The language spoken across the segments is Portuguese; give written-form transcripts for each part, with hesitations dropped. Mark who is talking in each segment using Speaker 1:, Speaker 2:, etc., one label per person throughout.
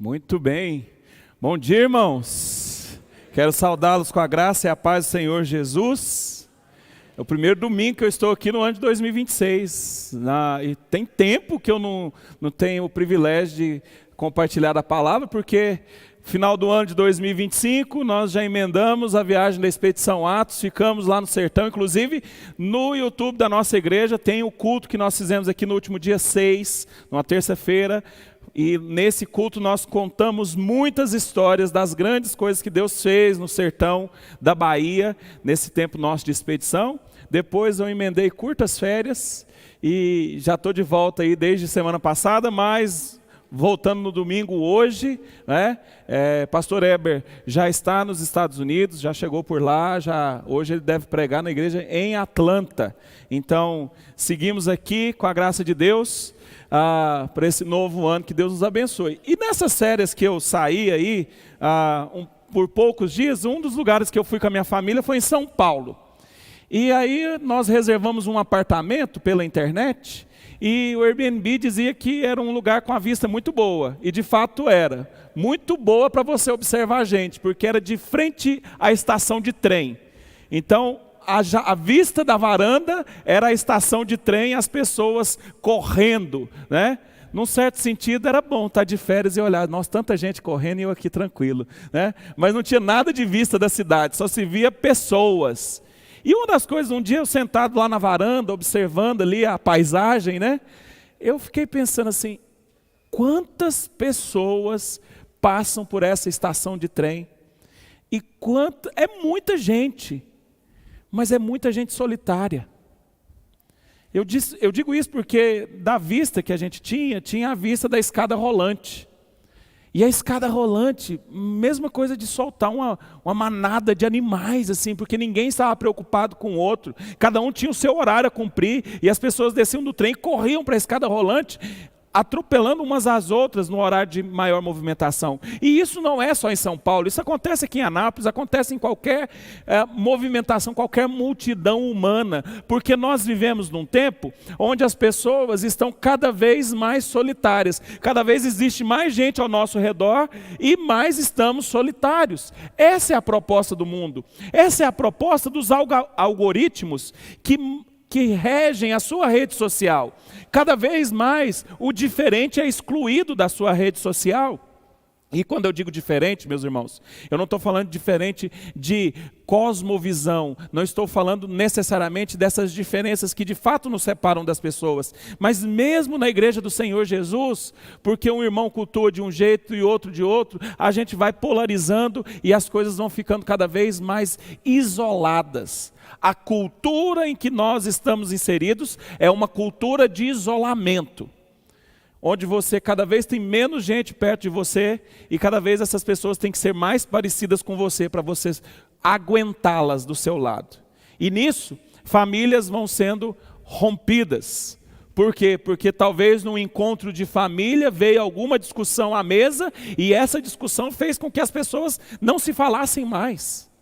Speaker 1: Muito bem. Bom dia, irmãos. Quero saudá-los com a graça e a paz do Senhor Jesus. É o primeiro domingo que eu estou aqui no ano de 2026. E tem tempo que eu não tenho o privilégio de compartilhar a palavra, porque final do ano de 2025 nós já emendamos a viagem da Expedição Atos, ficamos lá no sertão. Inclusive no YouTube da nossa igreja tem o culto que nós fizemos aqui no último dia 6, numa terça-feira. E nesse culto nós contamos muitas histórias das grandes coisas que Deus fez no sertão da Bahia, nesse tempo nosso de expedição. Depois eu emendei curtas férias e já estou de volta aí desde semana passada, mas voltando no domingo hoje, né? Pastor Heber já está nos Estados Unidos, já chegou por lá, hoje ele deve pregar na igreja em Atlanta. Então seguimos aqui com a graça de Deus, para esse novo ano, que Deus nos abençoe. E nessas férias que eu saí aí, por poucos dias, um dos lugares que eu fui com a minha família foi em São Paulo. E aí nós reservamos um apartamento pela internet, e o Airbnb dizia que era um lugar com a vista muito boa, e de fato era muito boa para você observar a gente, porque era de frente à estação de trem. Então a vista da varanda era a estação de trem, as pessoas correndo, né? Num certo sentido era bom estar de férias e olhar, nossa, tanta gente correndo e eu aqui tranquilo, né? Mas não tinha nada de vista da cidade, só se via pessoas. E uma das coisas, um dia eu sentado lá na varanda, observando ali a paisagem, né? Eu fiquei pensando assim, quantas pessoas passam por essa estação de trem? E é muita gente. Mas é muita gente solitária. Eu digo isso porque da vista que a gente tinha a vista da escada rolante. E a escada rolante, mesma coisa de soltar uma manada de animais, assim, porque ninguém estava preocupado com o outro. Cada um tinha o seu horário a cumprir, e as pessoas desciam do trem e corriam para a escada rolante, atropelando umas às outras no horário de maior movimentação. E isso não é só em São Paulo, isso acontece aqui em Anápolis, acontece em qualquer movimentação, qualquer multidão humana, porque nós vivemos num tempo onde as pessoas estão cada vez mais solitárias, cada vez existe mais gente ao nosso redor e mais estamos solitários. Essa é a proposta do mundo, essa é a proposta dos algoritmos que regem a sua rede social. Cada vez mais o diferente é excluído da sua rede social. E quando eu digo diferente, meus irmãos, eu não estou falando diferente de cosmovisão, não estou falando necessariamente dessas diferenças que de fato nos separam das pessoas, mas mesmo na igreja do Senhor Jesus, porque um irmão cultua de um jeito e outro de outro, a gente vai polarizando e as coisas vão ficando cada vez mais isoladas. A cultura em que nós estamos inseridos é uma cultura de isolamento, onde você cada vez tem menos gente perto de você e cada vez essas pessoas têm que ser mais parecidas com você para você aguentá-las do seu lado. E nisso, famílias vão sendo rompidas. Por quê? Porque talvez num encontro de família veio alguma discussão à mesa e essa discussão fez com que as pessoas não se falassem mais.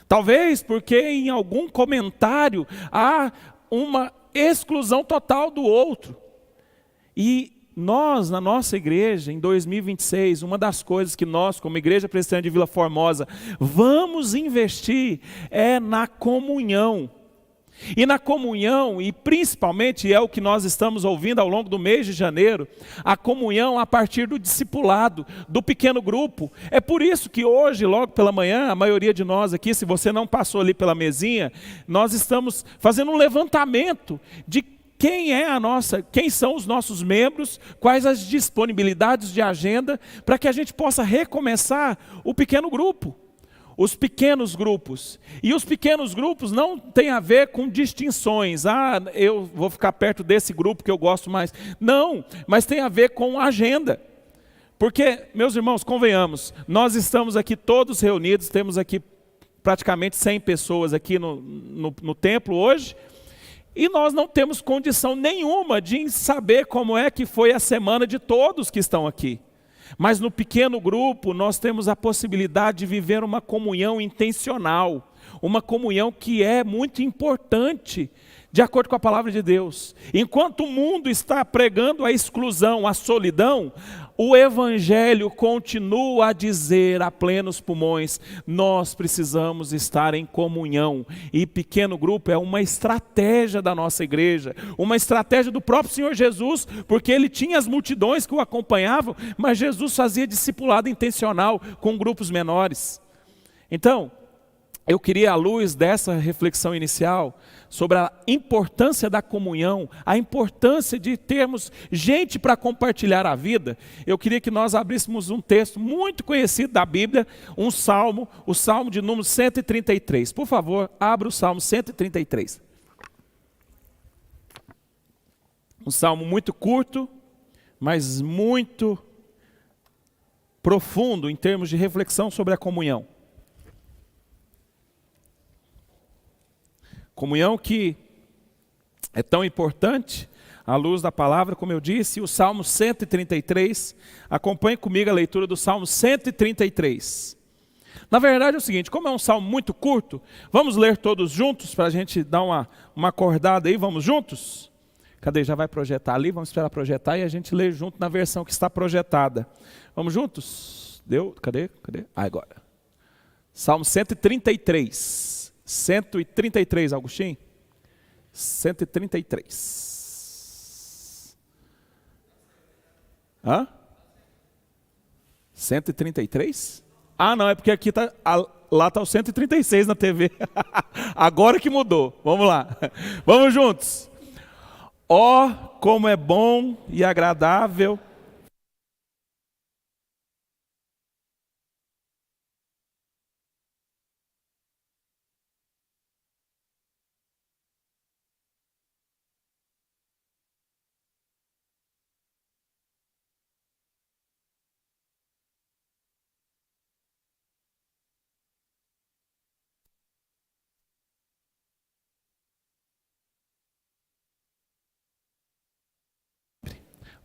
Speaker 1: Talvez porque em algum comentário há uma exclusão total do outro. E nós, na nossa igreja, em 2026, uma das coisas que nós, como Igreja Presbiteriana de Vila Formosa, vamos investir é na comunhão. E na comunhão, e principalmente é o que nós estamos ouvindo ao longo do mês de janeiro, a comunhão a partir do discipulado, do pequeno grupo. É por isso que hoje, logo pela manhã, a maioria de nós aqui, se você não passou ali pela mesinha, nós estamos fazendo um levantamento de quem são os nossos membros, quais as disponibilidades de agenda, para que a gente possa recomeçar o pequeno grupo. Os pequenos grupos. E os pequenos grupos não tem a ver com distinções. Eu vou ficar perto desse grupo que eu gosto mais. Não, mas tem a ver com agenda. Porque, meus irmãos, convenhamos, nós estamos aqui todos reunidos, temos aqui praticamente 100 pessoas aqui no templo hoje, e nós não temos condição nenhuma de saber como é que foi a semana de todos que estão aqui. Mas no pequeno grupo nós temos a possibilidade de viver uma comunhão intencional, uma comunhão que é muito importante, de acordo com a palavra de Deus. Enquanto o mundo está pregando a exclusão, a solidão, o Evangelho continua a dizer a plenos pulmões, nós precisamos estar em comunhão. E pequeno grupo é uma estratégia da nossa igreja, uma estratégia do próprio Senhor Jesus, porque Ele tinha as multidões que o acompanhavam, mas Jesus fazia discipulado intencional com grupos menores. Então, eu queria, à luz dessa reflexão inicial, sobre a importância da comunhão, a importância de termos gente para compartilhar a vida, eu queria que nós abríssemos um texto muito conhecido da Bíblia, um salmo, o salmo de número 133. Por favor, abra o salmo 133. Um salmo muito curto, mas muito profundo em termos de reflexão sobre a comunhão. Comunhão que é tão importante, à luz da palavra, como eu disse, o Salmo 133, acompanhe comigo a leitura do Salmo 133. Na verdade é o seguinte, como é um salmo muito curto, vamos ler todos juntos, para a gente dar uma acordada aí, vamos juntos? Cadê? Já vai projetar ali, vamos esperar projetar e a gente lê junto na versão que está projetada. Vamos juntos? Deu? Cadê? Agora. Salmo 133. 133, Agostinho? 133. Hã? 133? Ah, não, é porque aqui tá, lá está o 136 na TV. Agora que mudou. Vamos lá. Vamos juntos. Ó, como é bom e agradável.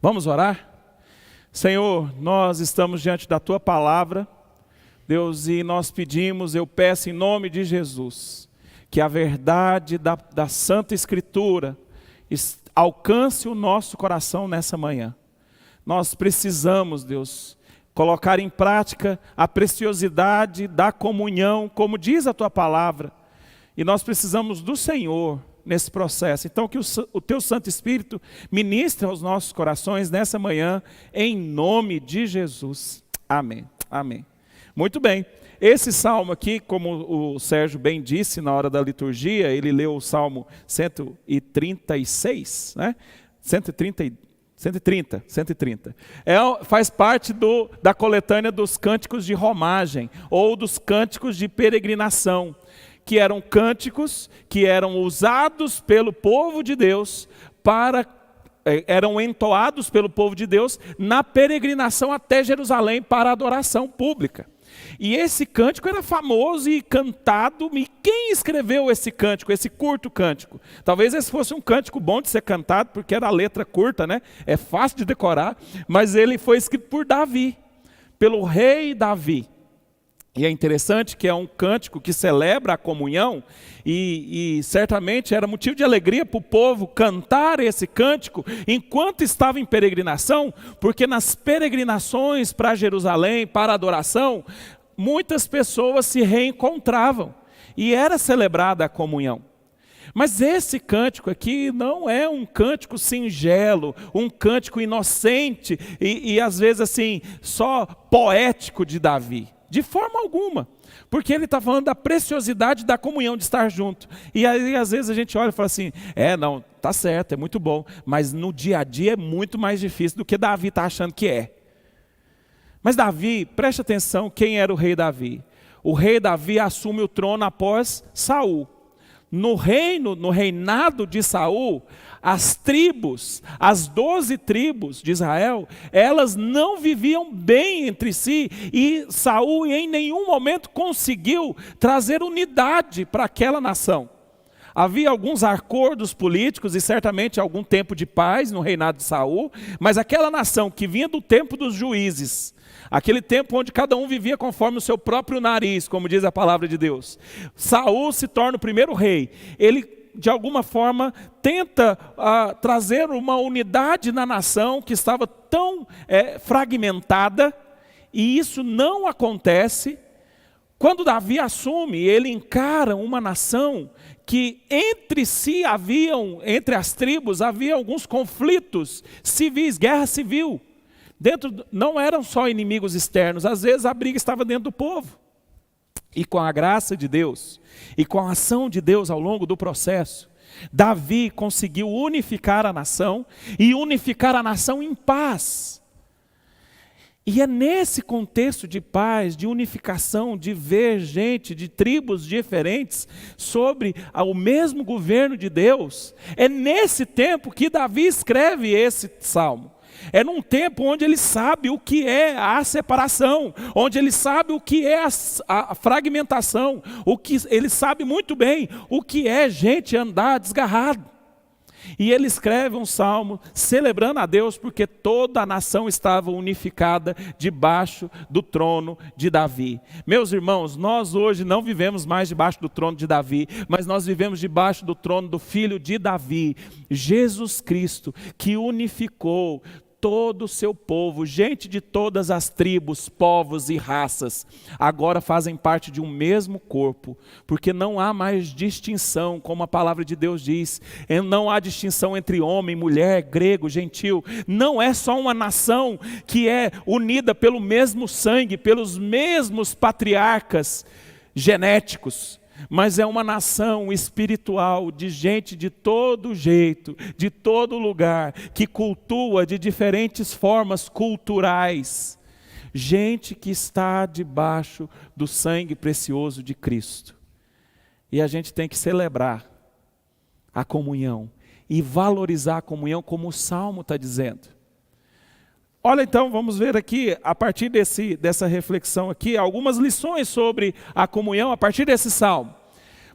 Speaker 1: Vamos orar? Senhor, nós estamos diante da Tua palavra, Deus, e nós pedimos, eu peço em nome de Jesus, que a verdade da Santa Escritura alcance o nosso coração nessa manhã. Nós precisamos, Deus, colocar em prática a preciosidade da comunhão, como diz a Tua palavra, e nós precisamos do Senhor nesse processo. Então que o Teu Santo Espírito ministre aos nossos corações nessa manhã, em nome de Jesus. Amém. Amém. Muito bem. Esse salmo aqui, como o Sérgio bem disse na hora da liturgia, ele leu o Salmo 136, né? 130. Faz parte da coletânea dos cânticos de romagem, ou dos cânticos de peregrinação, que eram cânticos que eram usados pelo povo de Deus eram entoados pelo povo de Deus na peregrinação até Jerusalém para a adoração pública. E esse cântico era famoso e cantado. E quem escreveu esse cântico, esse curto cântico? Talvez esse fosse um cântico bom de ser cantado, porque era a letra curta, né? É fácil de decorar, mas ele foi escrito por Davi, pelo rei Davi. E é interessante que é um cântico que celebra a comunhão e certamente era motivo de alegria para o povo cantar esse cântico enquanto estava em peregrinação, porque nas peregrinações para Jerusalém, para a adoração, muitas pessoas se reencontravam e era celebrada a comunhão. Mas esse cântico aqui não é um cântico singelo, um cântico inocente e às vezes assim, só poético de Davi. De forma alguma, porque ele está falando da preciosidade da comunhão, de estar junto. E aí às vezes a gente olha e fala assim, não, tá certo, é muito bom, mas no dia a dia é muito mais difícil do que Davi está achando que é. Mas Davi, preste atenção, quem era o rei Davi? O rei Davi assume o trono após Saul. No reinado de Saul, as tribos, as 12 tribos de Israel, elas não viviam bem entre si, e Saul em nenhum momento conseguiu trazer unidade para aquela nação. Havia alguns acordos políticos e certamente algum tempo de paz no reinado de Saul, mas aquela nação que vinha do tempo dos juízes, aquele tempo onde cada um vivia conforme o seu próprio nariz, como diz a palavra de Deus. Saul se torna o primeiro rei. Ele de alguma forma, tenta trazer uma unidade na nação que estava tão fragmentada, e isso não acontece. Quando Davi assume, ele encara uma nação que entre si entre as tribos, havia alguns conflitos civis, guerra civil. Não eram só inimigos externos, às vezes a briga estava dentro do povo. E com a graça de Deus, e com a ação de Deus ao longo do processo, Davi conseguiu unificar a nação, e unificar a nação em paz. E é nesse contexto de paz, de unificação, de ver gente de tribos diferentes sobre o mesmo governo de Deus, é nesse tempo que Davi escreve esse salmo. É num tempo onde ele sabe o que é a separação, onde ele sabe o que é a fragmentação, ele sabe muito bem o que é gente andar desgarrado. E ele escreve um salmo celebrando a Deus porque toda a nação estava unificada debaixo do trono de Davi. Meus irmãos, nós hoje não vivemos mais debaixo do trono de Davi, mas nós vivemos debaixo do trono do filho de Davi, Jesus Cristo, que unificou todo o seu povo, gente de todas as tribos, povos e raças, agora fazem parte de um mesmo corpo, porque não há mais distinção, como a palavra de Deus diz, não há distinção entre homem, mulher, grego, gentil, não é só uma nação que é unida pelo mesmo sangue, pelos mesmos patriarcas genéticos, mas é uma nação espiritual de gente de todo jeito, de todo lugar, que cultua de diferentes formas culturais. Gente que está debaixo do sangue precioso de Cristo. E a gente tem que celebrar a comunhão e valorizar a comunhão como o Salmo está dizendo. Olha então, vamos ver aqui, a partir dessa reflexão aqui, algumas lições sobre a comunhão a partir desse salmo.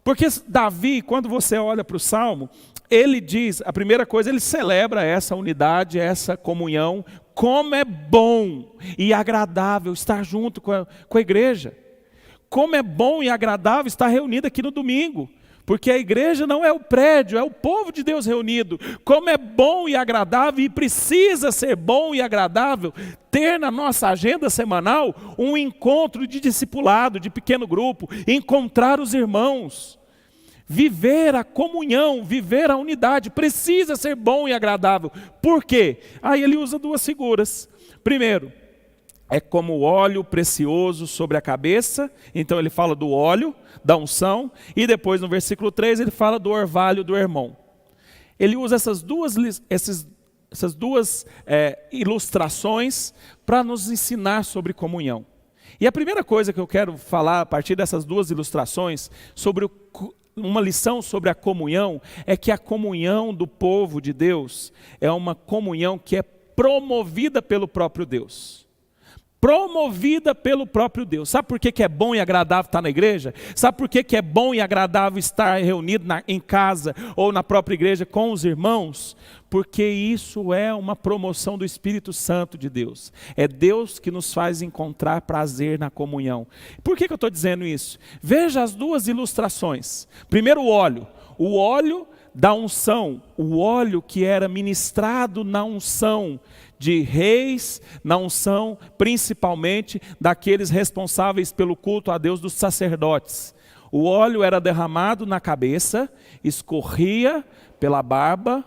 Speaker 1: Porque Davi, quando você olha para o salmo, ele diz, a primeira coisa, ele celebra essa unidade, essa comunhão, como é bom e agradável estar junto com a igreja. Como é bom e agradável estar reunido aqui no domingo. Porque a igreja não é o prédio, é o povo de Deus reunido. Como é bom e agradável, e precisa ser bom e agradável, ter na nossa agenda semanal um encontro de discipulado, de pequeno grupo, encontrar os irmãos. Viver a comunhão, viver a unidade, precisa ser bom e agradável. Por quê? Aí ele usa duas figuras. Primeiro, é como o óleo precioso sobre a cabeça, então ele fala do óleo, da unção, e depois no versículo 3 ele fala do orvalho do irmão. Ele usa essas duas ilustrações para nos ensinar sobre comunhão. E a primeira coisa que eu quero falar a partir dessas duas ilustrações, sobre uma lição sobre a comunhão, é que a comunhão do povo de Deus é uma comunhão que é promovida pelo próprio Deus. Promovida pelo próprio Deus. Sabe por que é bom e agradável estar na igreja? Sabe por que é bom e agradável estar reunido em casa ou na própria igreja com os irmãos? Porque isso é uma promoção do Espírito Santo de Deus. É Deus que nos faz encontrar prazer na comunhão. Por que eu estou dizendo isso? Veja as duas ilustrações. Primeiro o óleo da unção, o óleo que era ministrado na unção de reis, na unção principalmente daqueles responsáveis pelo culto a Deus, dos sacerdotes. O óleo era derramado na cabeça, escorria pela barba.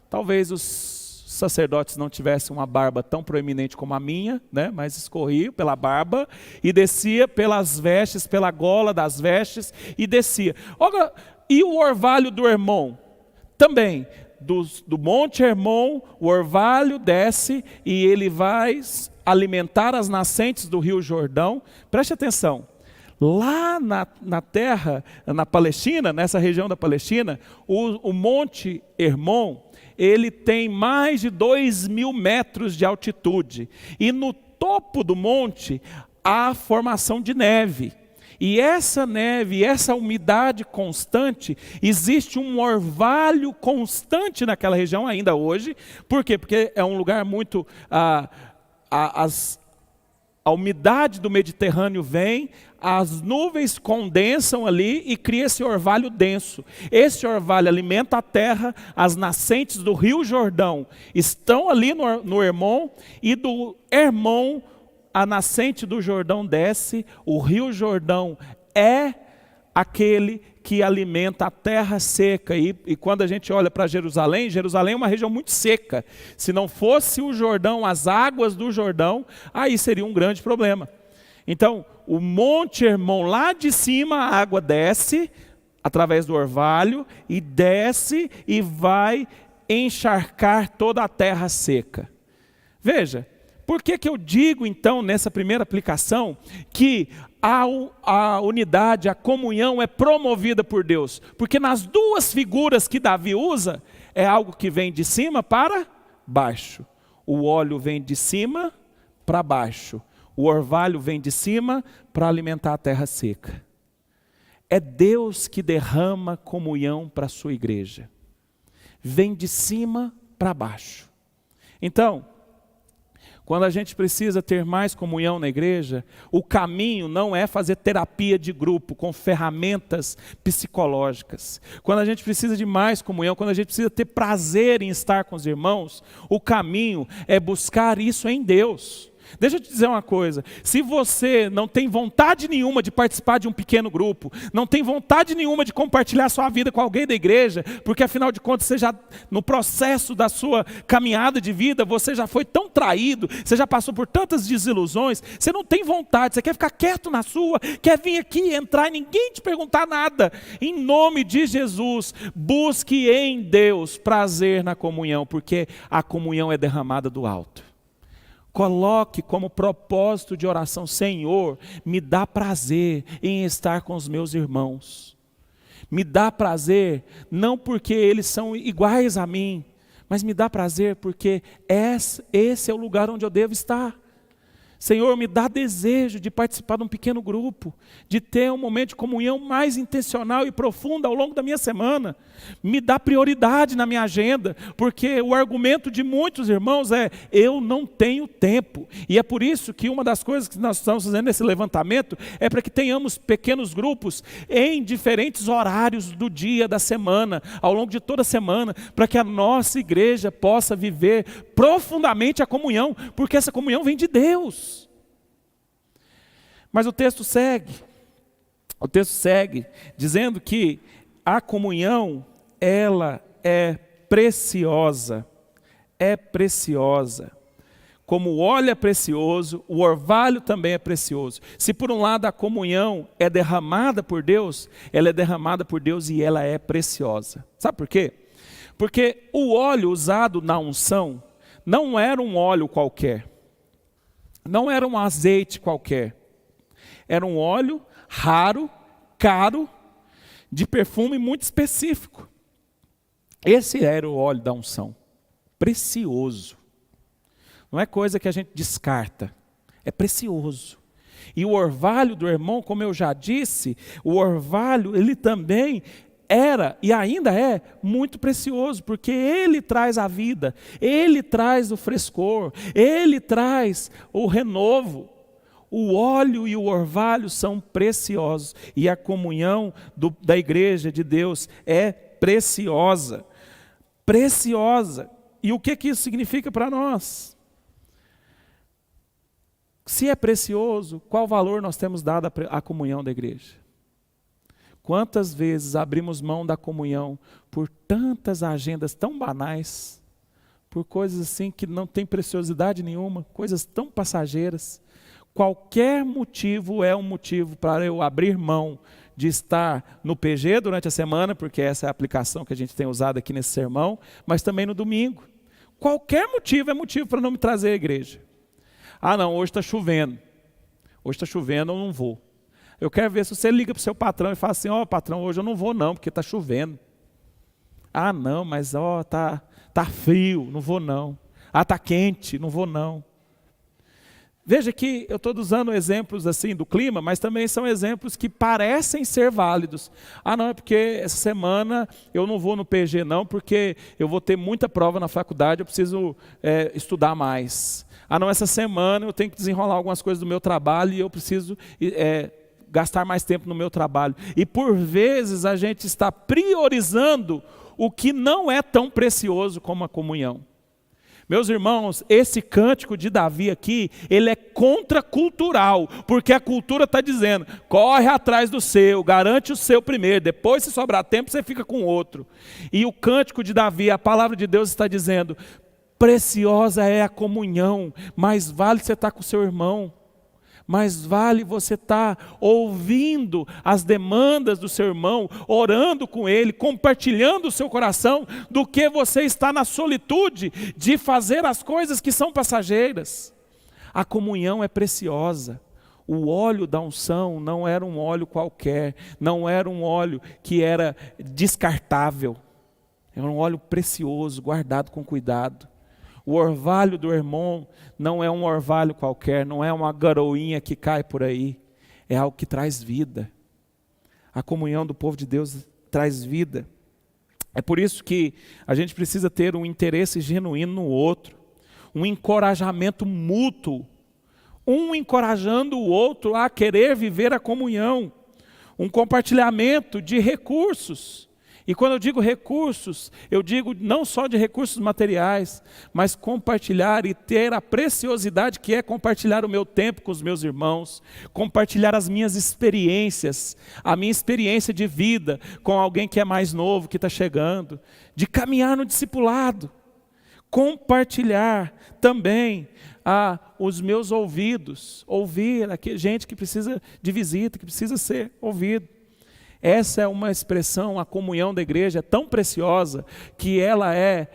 Speaker 1: Talvez os sacerdotes não tivessem uma barba tão proeminente como a minha, né? Mas escorria pela barba e descia pelas vestes, pela gola das vestes e descia. Olha, e o orvalho do irmão? Também, do Monte Hermon, o orvalho desce e ele vai alimentar as nascentes do Rio Jordão. Preste atenção, lá na terra, na Palestina, nessa região da Palestina, o Monte Hermon, ele tem mais de 2.000 metros de altitude. E no topo do monte há formação de neve. E essa neve, essa umidade constante, existe um orvalho constante naquela região ainda hoje. Por quê? Porque é um lugar muito... A umidade do Mediterrâneo vem, as nuvens condensam ali e cria esse orvalho denso. Esse orvalho alimenta a terra, as nascentes do rio Jordão estão ali no Hermon, e do Hermon a nascente do Jordão desce. O rio Jordão é aquele que alimenta a terra seca, e quando a gente olha para Jerusalém, Jerusalém é uma região muito seca. Se não fosse o Jordão, as águas do Jordão, aí seria um grande problema. Então, o Monte Hermon, lá de cima, a água desce, através do orvalho, e desce e vai encharcar toda a terra seca. Veja, por que eu digo então, nessa primeira aplicação, que a unidade, a comunhão é promovida por Deus? Porque nas duas figuras que Davi usa, é algo que vem de cima para baixo. O óleo vem de cima para baixo. O orvalho vem de cima para alimentar a terra seca. É Deus que derrama comunhão para a sua igreja. Vem de cima para baixo. Então, quando a gente precisa ter mais comunhão na igreja, o caminho não é fazer terapia de grupo com ferramentas psicológicas. Quando a gente precisa de mais comunhão, quando a gente precisa ter prazer em estar com os irmãos, o caminho é buscar isso em Deus. Deixa eu te dizer uma coisa, se você não tem vontade nenhuma de participar de um pequeno grupo, não tem vontade nenhuma de compartilhar sua vida com alguém da igreja, porque afinal de contas, você já, no processo da sua caminhada de vida, você já foi tão traído, você já passou por tantas desilusões, você não tem vontade, você quer ficar quieto na sua, quer vir aqui, entrar e ninguém te perguntar nada. Em nome de Jesus, busque em Deus prazer na comunhão, porque a comunhão é derramada do alto. Coloque como propósito de oração: Senhor, me dá prazer em estar com os meus irmãos. Me dá prazer, não porque eles são iguais a mim, mas me dá prazer porque esse é o lugar onde eu devo estar. Senhor, me dá desejo de participar de um pequeno grupo, de ter um momento de comunhão mais intencional e profunda ao longo da minha semana. Me dá prioridade na minha agenda, porque o argumento de muitos irmãos é: eu não tenho tempo. E é por isso que uma das coisas que nós estamos fazendo nesse levantamento é para que tenhamos pequenos grupos em diferentes horários do dia, da semana, ao longo de toda a semana, para que a nossa igreja possa viver profundamente a comunhão, porque essa comunhão vem de Deus. Mas o texto segue dizendo que a comunhão, ela é preciosa, como o óleo é precioso, o orvalho também é precioso. Se por um lado a comunhão é derramada por Deus, ela é derramada por Deus e ela é preciosa. Sabe por quê? Porque o óleo usado na unção não era um óleo qualquer, não era um azeite qualquer. Era um óleo raro, caro, de perfume muito específico. Esse era o óleo da unção, precioso. Não é coisa que a gente descarta, é precioso. E o orvalho do irmão, como eu já disse, o orvalho, ele também era e ainda é muito precioso, porque ele traz a vida, ele traz o frescor, ele traz o renovo. O óleo e o orvalho são preciosos, e a comunhão da igreja de Deus é preciosa. Preciosa. E o que isso significa para nós? Se é precioso, qual valor nós temos dado à comunhão da igreja? Quantas vezes abrimos mão da comunhão por tantas agendas tão banais, por coisas assim que não tem preciosidade nenhuma, coisas tão passageiras. Qualquer motivo é um motivo para eu abrir mão de estar no PG durante a semana, porque essa é a aplicação que a gente tem usado aqui nesse sermão, mas também no domingo. Qualquer motivo é motivo para não me trazer à igreja. Ah não, hoje está chovendo. Hoje está chovendo, eu não vou. Eu quero ver se você liga para o seu patrão e fala assim: ó, patrão, hoje eu não vou não, porque está chovendo. Ah não, mas ó, tá frio, não vou não. Ah, está quente, não vou não. Veja que eu estou usando exemplos assim do clima, mas também são exemplos que parecem ser válidos. Ah não, é porque essa semana eu não vou no PG não, porque eu vou ter muita prova na faculdade, eu preciso estudar mais. Ah não, essa semana eu tenho que desenrolar algumas coisas do meu trabalho e eu preciso gastar mais tempo no meu trabalho. E por vezes a gente está priorizando o que não é tão precioso como a comunhão. Meus irmãos, esse cântico de Davi aqui, ele é contracultural, porque a cultura está dizendo, corre atrás do seu, garante o seu primeiro, depois se sobrar tempo você fica com o outro. E o cântico de Davi, a palavra de Deus está dizendo, preciosa é a comunhão, mais vale você estar com o seu irmão. Mais vale você estar ouvindo as demandas do seu irmão, orando com ele, compartilhando o seu coração, do que você estar na solitude de fazer as coisas que são passageiras. A comunhão é preciosa. O óleo da unção não era um óleo qualquer, não era um óleo que era descartável. Era um óleo precioso, guardado com cuidado. O orvalho do irmão não é um orvalho qualquer, não é uma garoinha que cai por aí, é algo que traz vida. A comunhão do povo de Deus traz vida. É por isso que a gente precisa ter um interesse genuíno no outro, um encorajamento mútuo, um encorajando o outro a querer viver a comunhão, um compartilhamento de recursos. E quando eu digo recursos, eu digo não só de recursos materiais, mas compartilhar e ter a preciosidade que é compartilhar o meu tempo com os meus irmãos, compartilhar as minhas experiências, a minha experiência de vida com alguém que é mais novo, que está chegando, de caminhar no discipulado, compartilhar também os meus ouvidos, ouvir gente que precisa de visita, que precisa ser ouvido. Essa é uma expressão, a comunhão da igreja é tão preciosa que ela é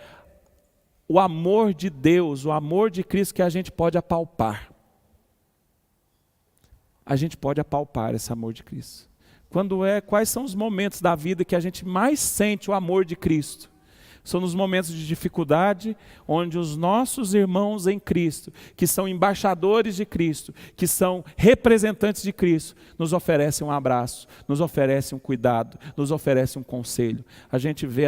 Speaker 1: o amor de Deus, o amor de Cristo que a gente pode apalpar. A gente pode apalpar esse amor de Cristo. Quais são os momentos da vida que a gente mais sente o amor de Cristo? São nos momentos de dificuldade, onde os nossos irmãos em Cristo, que são embaixadores de Cristo, que são representantes de Cristo, nos oferecem um abraço, nos oferecem um cuidado, nos oferecem um conselho. A gente vê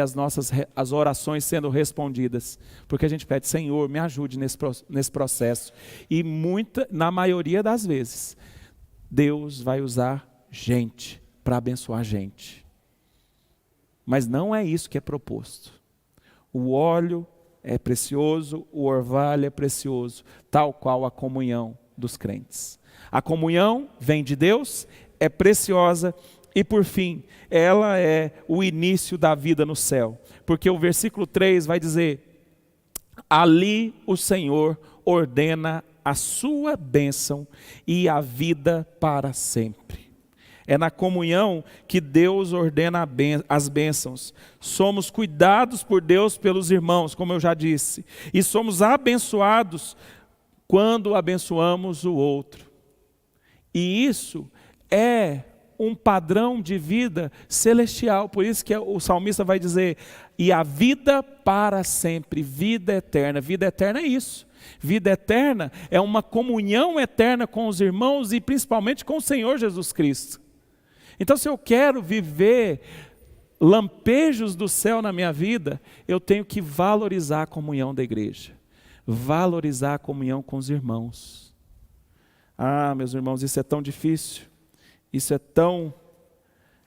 Speaker 1: as orações sendo respondidas, porque a gente pede, Senhor, me ajude nesse processo. E na maioria das vezes, Deus vai usar gente para abençoar gente. Mas não é isso que é proposto. O óleo é precioso, o orvalho é precioso, tal qual a comunhão dos crentes. A comunhão vem de Deus, é preciosa e por fim, ela é o início da vida no céu. Porque o versículo 3 vai dizer, ali o Senhor ordena a sua bênção e a vida para sempre. É na comunhão que Deus ordena as bênçãos. Somos cuidados por Deus pelos irmãos, como eu já disse. E somos abençoados quando abençoamos o outro. E isso é um padrão de vida celestial. Por isso que o salmista vai dizer, e a vida para sempre, vida eterna. Vida eterna é isso. Vida eterna é uma comunhão eterna com os irmãos e principalmente com o Senhor Jesus Cristo. Então, se eu quero viver lampejos do céu na minha vida, eu tenho que valorizar a comunhão da igreja, valorizar a comunhão com os irmãos. Ah, meus irmãos, isso é tão difícil, isso é tão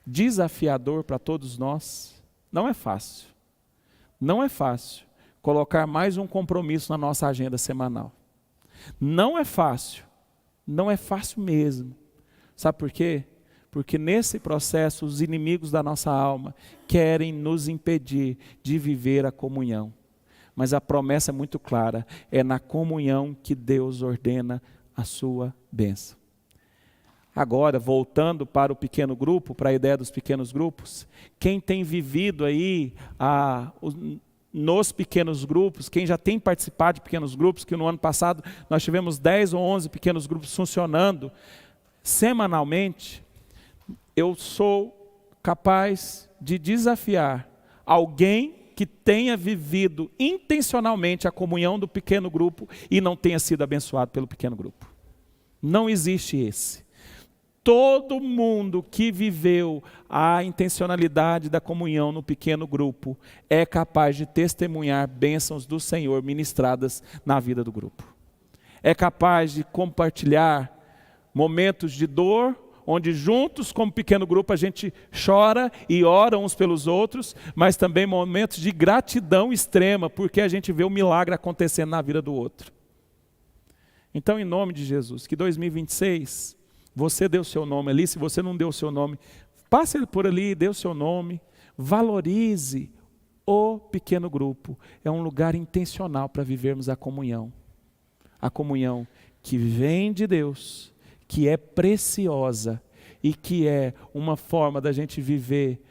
Speaker 1: desafiador para todos nós. Não é fácil, não é fácil colocar mais um compromisso na nossa agenda semanal. Não é fácil mesmo. Sabe por quê? Porque nesse processo os inimigos da nossa alma querem nos impedir de viver a comunhão. Mas a promessa é muito clara, é na comunhão que Deus ordena a sua bênção. Agora, voltando para o pequeno grupo, para a ideia dos pequenos grupos, quem tem vivido aí nos pequenos grupos, quem já tem participado de pequenos grupos, que no ano passado nós tivemos 10 ou 11 pequenos grupos funcionando semanalmente, eu sou capaz de desafiar alguém que tenha vivido intencionalmente a comunhão do pequeno grupo e não tenha sido abençoado pelo pequeno grupo. Não existe esse. Todo mundo que viveu a intencionalidade da comunhão no pequeno grupo é capaz de testemunhar bênçãos do Senhor ministradas na vida do grupo. É capaz de compartilhar momentos de dor onde juntos, como pequeno grupo, a gente chora e ora uns pelos outros, mas também momentos de gratidão extrema, porque a gente vê o milagre acontecendo na vida do outro. Então, em nome de Jesus, que 2026, você dê o seu nome ali, se você não deu o seu nome, passe por ali, dê o seu nome, valorize o pequeno grupo. É um lugar intencional para vivermos a comunhão que vem de Deus, que é preciosa e que é uma forma da gente viver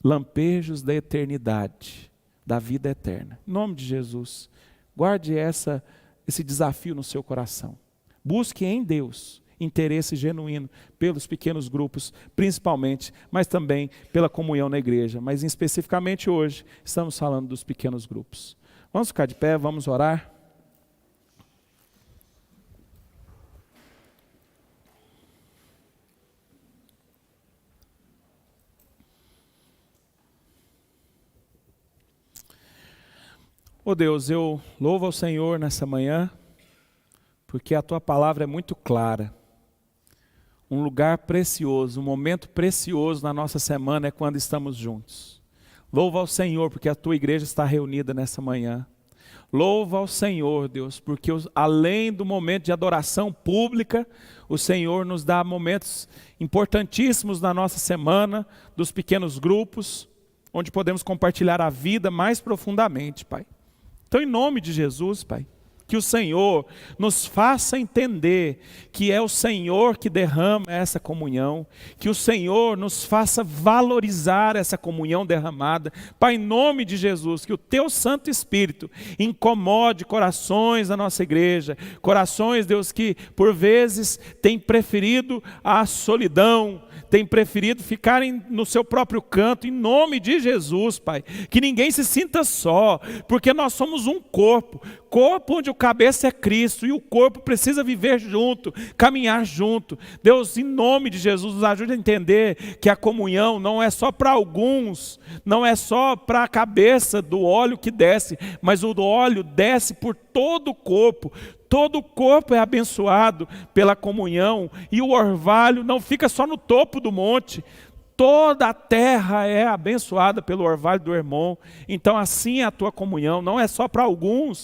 Speaker 1: lampejos da eternidade, da vida eterna. Em nome de Jesus, guarde esse desafio no seu coração. Busque em Deus interesse genuíno pelos pequenos grupos, principalmente, mas também pela comunhão na igreja. Mas especificamente hoje, estamos falando dos pequenos grupos. Vamos ficar de pé, vamos orar. Oh Deus, eu louvo ao Senhor nessa manhã, porque a Tua palavra é muito clara. Um lugar precioso, um momento precioso na nossa semana é quando estamos juntos. Louva ao Senhor, porque a Tua igreja está reunida nessa manhã. Louva ao Senhor, Deus, porque além do momento de adoração pública, o Senhor nos dá momentos importantíssimos na nossa semana, dos pequenos grupos, onde podemos compartilhar a vida mais profundamente, Pai. Então, em nome de Jesus, Pai, que o Senhor nos faça entender que é o Senhor que derrama essa comunhão, que o Senhor nos faça valorizar essa comunhão derramada. Pai, em nome de Jesus, que o Teu Santo Espírito incomode corações da nossa igreja, corações, Deus, que por vezes têm preferido a solidão, têm preferido ficarem no seu próprio canto, em nome de Jesus, Pai, que ninguém se sinta só, porque nós somos um corpo onde o cabeça é Cristo, e o corpo precisa viver junto, caminhar junto. Deus, em nome de Jesus, nos ajude a entender que a comunhão não é só para alguns, não é só para a cabeça do óleo que desce, mas o óleo desce por todo o corpo. Todo o corpo é abençoado pela comunhão, e o orvalho não fica só no topo do monte, toda a terra é abençoada pelo orvalho do Hermon. Então assim é a tua comunhão, não é só para alguns,